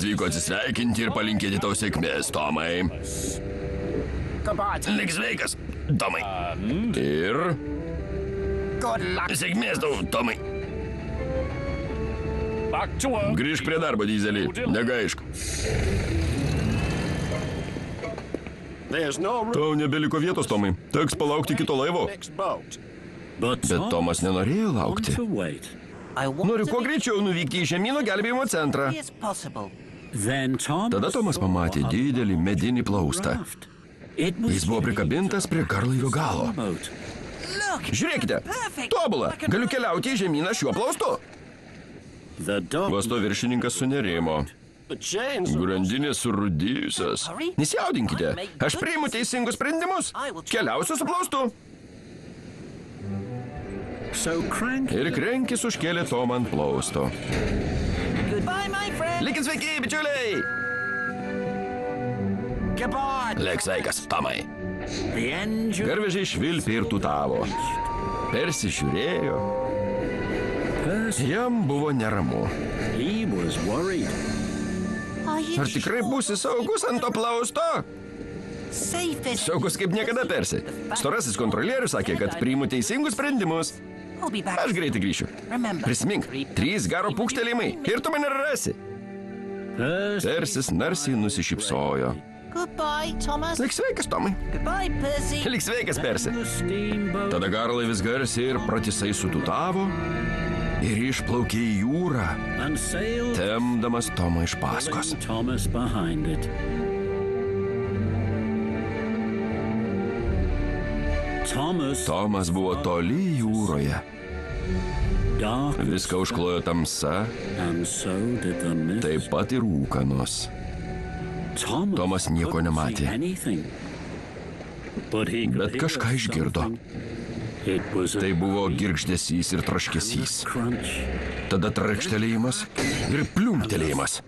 Atvyko atsisveikinti ir palinkėti tau sėkmės, Tomai. Lik sveikas, Tomai. Ir... Sėkmės tau, Tomai. Grįžk prie darbo, Dyzelį. Negaišk. Tau nebeliko vietos, Tomai. Teks palaukti kito laivo. Bet Tomas nenorėjo laukti. Noriu kuo greičiau nuvykti į žemyno gelbėjimo centrą. Tada Tomas pamatė didelį medinį plaustą. Jis buvo prikabintas prie garlaivio galo. Žiūrėkite, tobula, galiu keliauti į žemyną šiuo plaustu. Uosto viršininkas sunerimo. Grandinės surūdijusios. Nesijaudinkite, aš priimu teisingus sprendimus. Keliausiu su plaustu. Ir Krenkis užkėlė Tomą ant plausto. Likit sveiki, bičiuliai! Lik sveikas, Tomai. Garvežiai švilpė ir tutavo. Persi žiūrėjo. Jam buvo neramu. Ar tikrai būsi saugus ant to plausto? Saugus kaip niekada, Persi. Storasis kontrolierius sakė, kad priimu teisingus sprendimus. Aš greitai grįšiu. Prisimink, 3 garo pūkštelėjimai ir tu mane rasi. Persis narsiai nusišypsojo. Lik sveikas, Tomai. Lik sveikas, Persi. Tada garlaivis garsiai ir pratisai sututavo ir išplaukė į jūrą, tempdamas Tomą iš paskos. Tomas buvo toli jūroje. Viską užklojo tamsa, taip pat ir ūkanos. Tomas nieko nematė, bet kažką išgirdo. Tai buvo girgždesys ir traškesys. Tada trakštelėjimas ir pliumtelėjimas.